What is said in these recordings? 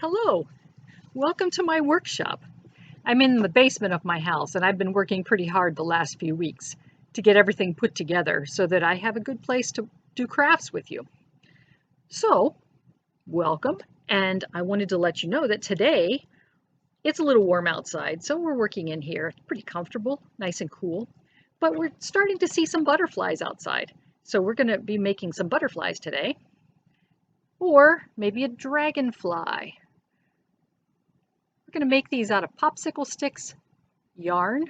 Hello, welcome to my workshop. I'm in the basement of my house and I've been working pretty hard the last few weeks to get everything put together so that I have a good place to do crafts with you. So, welcome, and I wanted to let you know that today it's a little warm outside, so we're working in here. It's pretty comfortable, nice and cool, but we're starting to see some butterflies outside. So we're going to be making some butterflies today, or maybe a dragonfly. We're going to make these out of popsicle sticks, yarn,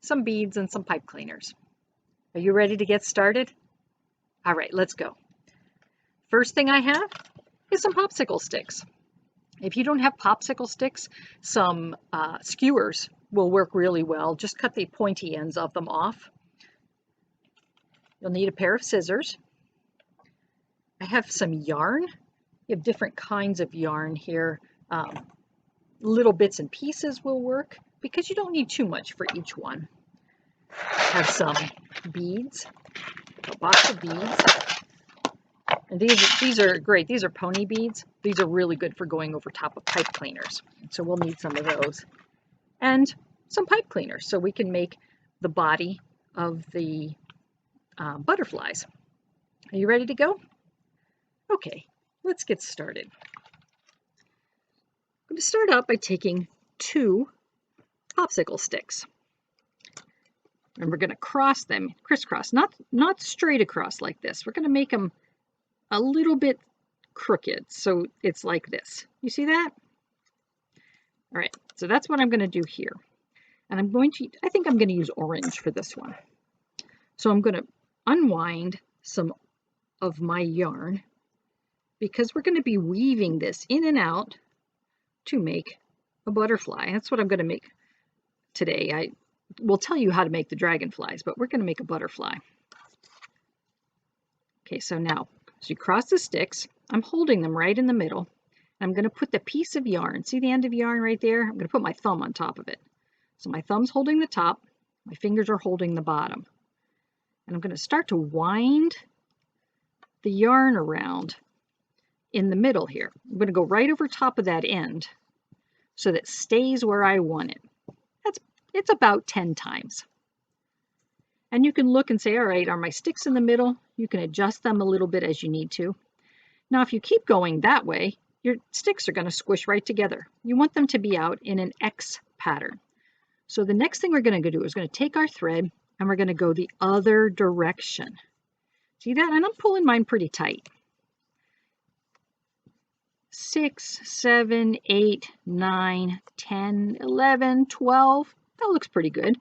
some beads, and some pipe cleaners. Are you ready to get started? All right, let's go. First thing I have is some popsicle sticks. If you don't have popsicle sticks, some skewers will work really well. Just cut the pointy ends of them off. You'll need a pair of scissors. I have some yarn. You have different kinds of yarn here. Little bits and pieces will work because you don't need too much for each one. I have some beads, a box of beads. And these are great. These are pony beads. These are really good for going over top of pipe cleaners. So we'll need some of those. And some pipe cleaners so we can make the body of the butterflies. Are you ready to go? Okay, let's get started. I'm going to start out by taking 2 popsicle sticks. And we're going to cross them, crisscross, not straight across like this. We're going to make them a little bit crooked, so it's like this. You see that? All right, so that's what I'm going to do here. And I think I'm going to use orange for this one. So I'm going to unwind some of my yarn because we're going to be weaving this in and out to make a butterfly. That's what I'm going to make today. I will tell you how to make the dragonflies, but we're going to make a butterfly. Okay, so now, as you cross the sticks, I'm holding them right in the middle. I'm going to put the piece of yarn, see the end of yarn right there? I'm going to put my thumb on top of it. So my thumb's holding the top, my fingers are holding the bottom. And I'm going to start to wind the yarn around in the middle here. I'm going to go right over top of that end so that it stays where I want it. It's about 10 times. And you can look and say, all right, are my sticks in the middle? You can adjust them a little bit as you need to. Now, if you keep going that way, your sticks are going to squish right together. You want them to be out in an X pattern. So the next thing we're going to do is going to take our thread and we're going to go the other direction. See that? And I'm pulling mine pretty tight. 6, 7, 8, 9, 10, 11, 12. That looks pretty good.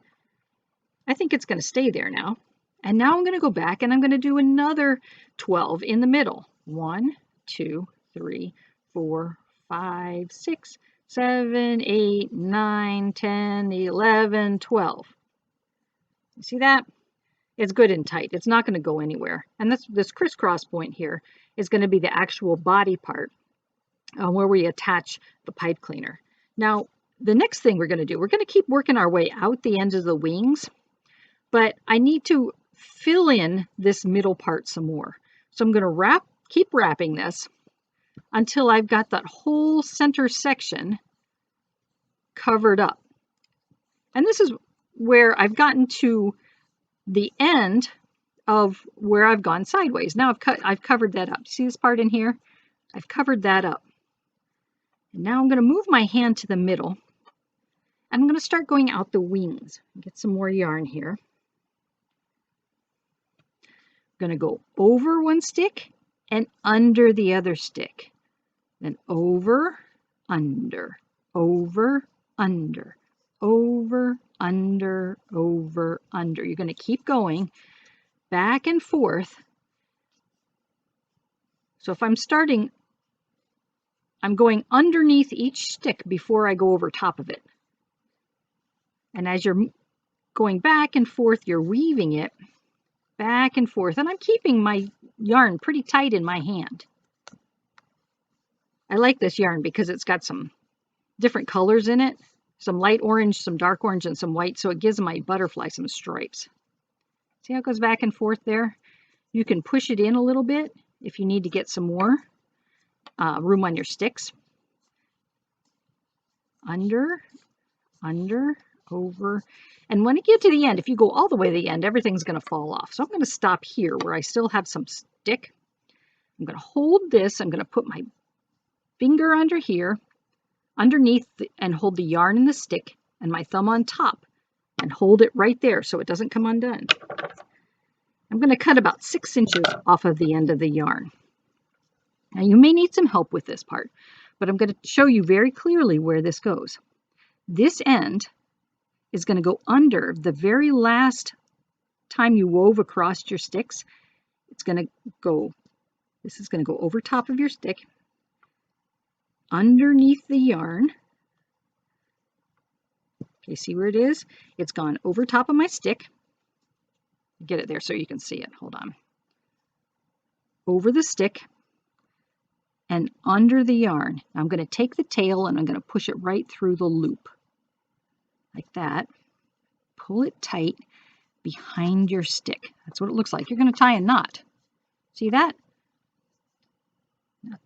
I think it's going to stay there now. And now I'm going to go back and I'm going to do another 12 in the middle. 1, 2, 3, 4, 5, 6, 7, 8, 9, 10, 11, 12. You see that? It's good and tight. It's not going to go anywhere. And this crisscross point here is going to be the actual body part where we attach the pipe cleaner. Now, the next thing we're going to do, we're going to keep working our way out the ends of the wings, but I need to fill in this middle part some more. So I'm going to keep wrapping this until I've got that whole center section covered up. And this is where I've gotten to the end of where I've gone sideways. Now I've covered that up. See this part in here? I've covered that up. And now I'm going to move my hand to the middle. And I'm going to start going out the wings. Get some more yarn here. I'm going to go over one stick and under the other stick. Then over, under, over, under, over, under, over, under. You're going to keep going back and forth. So if I'm starting, I'm going underneath each stick before I go over top of it. And as you're going back and forth, you're weaving it back and forth. And I'm keeping my yarn pretty tight in my hand. I like this yarn because it's got some different colors in it. Some light orange, some dark orange, and some white. So it gives my butterfly some stripes. See how it goes back and forth there? You can push it in a little bit if you need to get some more room on your sticks. under, under, over. And when you get to the end, if you go all the way to the end, everything's going to fall off. So I'm going to stop here where I still have some stick. I'm going to hold this. I'm going to put my finger under here, underneath, and hold the yarn and the stick, and my thumb on top, and hold it right there so it doesn't come undone. I'm going to cut about 6 inches off of the end of the yarn. Now you may need some help with this part, but I'm going to show you very clearly where this goes. This end is going to go under the very last time you wove across your sticks. It's going to go, this is going to go over top of your stick, underneath the yarn. Okay, see where it is? It's gone over top of my stick. Get it there so you can see it. Hold on. Over the stick and under the yarn. I'm going to take the tail and I'm going to push it right through the loop. Like that. Pull it tight behind your stick. That's what it looks like. You're going to tie a knot. See that? Now,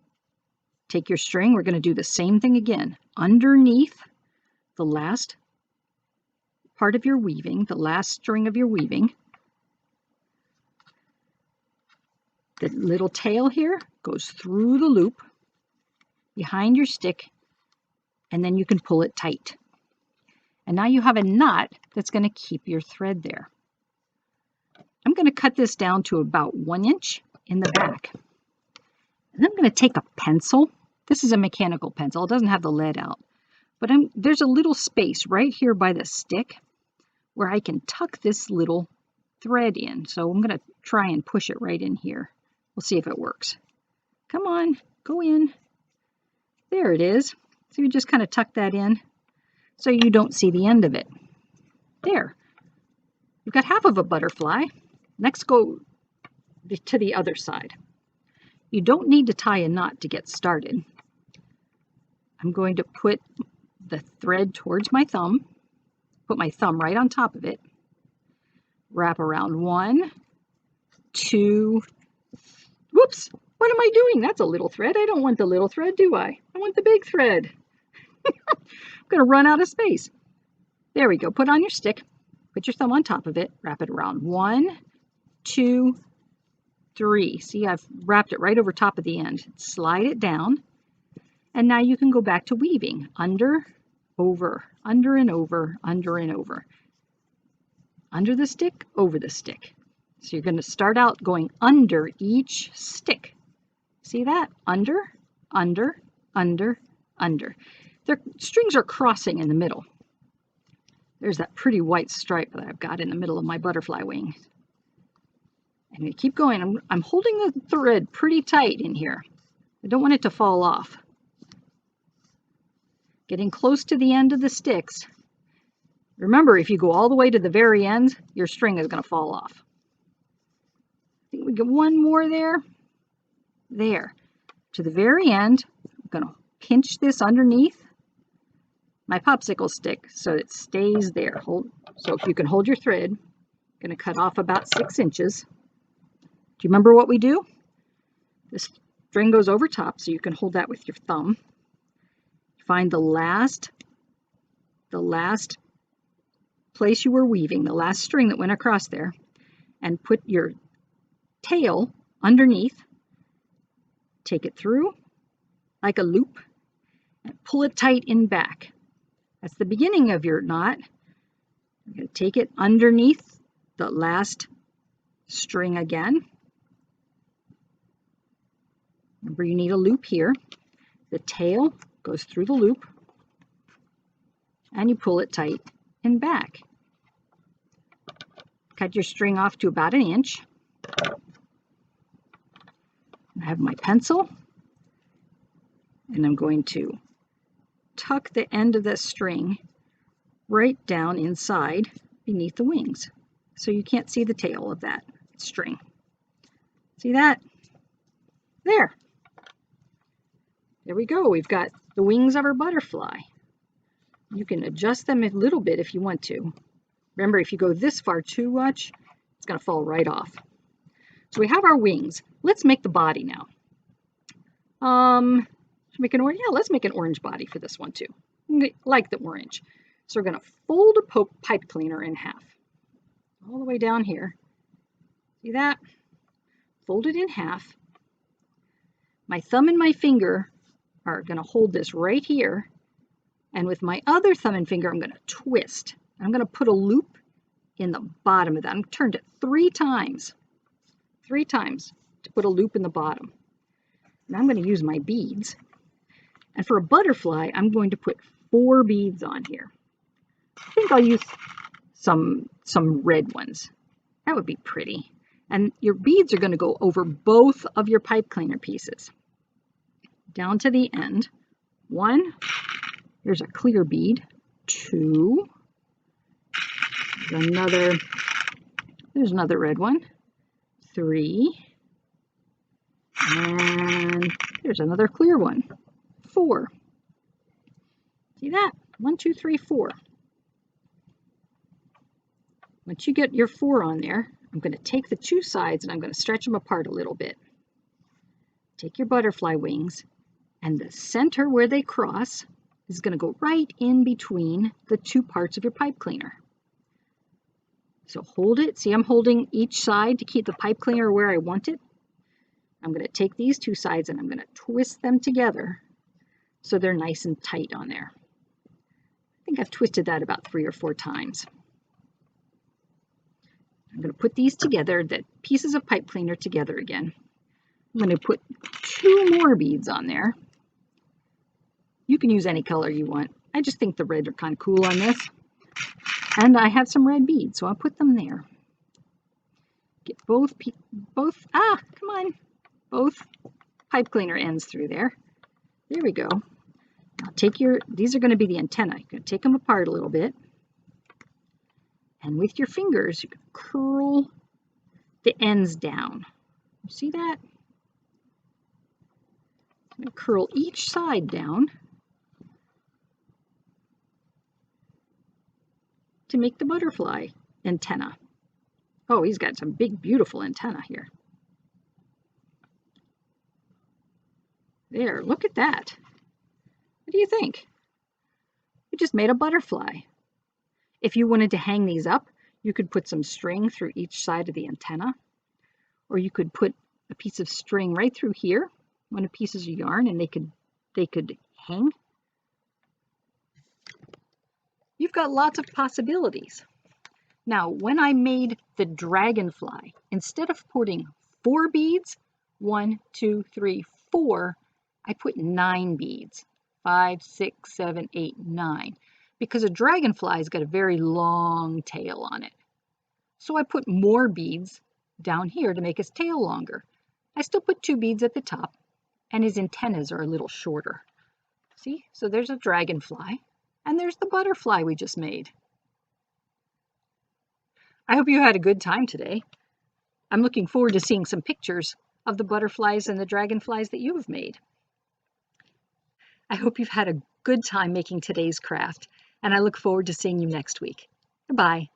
take your string. We're going to do the same thing again. Underneath the last part of your weaving, the last string of your weaving, the little tail here goes through the loop behind your stick, and then you can pull it tight. And now you have a knot that's going to keep your thread there. I'm going to cut this down to about 1 inch in the back. And I'm going to take a pencil. This is a mechanical pencil. It doesn't have the lead out. But there's a little space right here by the stick where I can tuck this little thread in. So I'm going to try and push it right in here. We'll see if it works. Come on, go in. There it is. So you just kind of tuck that in so you don't see the end of it. There. You've got half of a butterfly. Next, go to the other side. You don't need to tie a knot to get started. I'm going to put the thread towards my thumb, put my thumb right on top of it, wrap around 1, 2, whoops, what am I doing? That's a little thread. I don't want the little thread, do I? I want the big thread. I'm going to run out of space. There we go. Put on your stick, put your thumb on top of it, wrap it around 1, 2, 3. See, I've wrapped it right over top of the end. Slide it down, and now you can go back to weaving. Under, over, under and over, under and over. Under the stick, over the stick. So you're going to start out going under each stick. See that? Under, under, under, under. Their strings are crossing in the middle. There's that pretty white stripe that I've got in the middle of my butterfly wing. And we keep going. I'm holding the thread pretty tight in here. I don't want it to fall off. Getting close to the end of the sticks. Remember, if you go all the way to the very end, your string is going to fall off. I think we get one more there. There. To the very end, I'm going to pinch this underneath my popsicle stick so it stays there. So if you can hold your thread, I'm going to cut off about 6 inches. Do you remember what we do? This string goes over top, so you can hold that with your thumb. Find the last place you were weaving, the last string that went across there, and put your tail underneath. Take it through like a loop and pull it tight in back. That's the beginning of your knot. You're going to take it underneath the last string again. Remember, you need a loop here. The tail goes through the loop and you pull it tight and back. Cut your string off to about 1 inch. I have my pencil and I'm going to tuck the end of the string right down inside beneath the wings so you can't see the tail of that string. See that? There. There we go. We've got the wings of our butterfly. You can adjust them a little bit if you want to. Remember, if you go this far too much, it's going to fall right off. So we have our wings. Let's make the body now. Should we make an orange? Yeah, let's make an orange body for this one too. like the orange. So we're going to fold a pipe cleaner in half. All the way down here. See that? Fold it in half. My thumb and my finger are going to hold this right here. And with my other thumb and finger, I'm going to twist. I'm going to put a loop in the bottom of that. I'm turned it 3 times. 3 times to put a loop in the bottom. And I'm going to use my beads. And for a butterfly, I'm going to put 4 beads on here. I think I'll use some red ones. That would be pretty. And your beads are going to go over both of your pipe cleaner pieces. Down to the end. 1, here's a clear bead. 2, there's another red one. 3, and there's another clear one. 4. See that? 1, 2, 3, 4. Once you get your 4 on there, I'm going to take the 2 sides and I'm going to stretch them apart a little bit. Take your butterfly wings, and the center where they cross is going to go right in between the 2 parts of your pipe cleaner. So hold it. See, I'm holding each side to keep the pipe cleaner where I want it. I'm going to take these 2 sides and I'm going to twist them together so they're nice and tight on there. I think I've twisted that about 3 or 4 times. I'm going to put these together, the pieces of pipe cleaner together again. I'm going to put 2 more beads on there. You can use any color you want. I just think the red are kind of cool on this. And I have some red beads, so I'll put them there. Get both pipe cleaner ends through there. There we go. Now take these are going to be the antenna. You're going to take them apart a little bit. And with your fingers, you can curl the ends down. You see that? I'm going to curl each side down to make the butterfly antenna. Oh, he's got some big, beautiful antenna here. There, look at that. What do you think? We just made a butterfly. If you wanted to hang these up, you could put some string through each side of the antenna, or you could put a piece of string right through here, one of pieces of yarn, and they could hang. You've got lots of possibilities. Now, when I made the dragonfly, instead of putting 4 beads, 1, 2, 3, 4, I put 9 beads. 5, 6, 7, 8, 9. Because a dragonfly's got a very long tail on it. So I put more beads down here to make his tail longer. I still put 2 beads at the top, and his antennas are a little shorter. See? So there's a dragonfly, and there's the butterfly we just made. I hope you had a good time today. I'm looking forward to seeing some pictures of the butterflies and the dragonflies that you have made. I hope you've had a good time making today's craft, and I look forward to seeing you next week. Goodbye.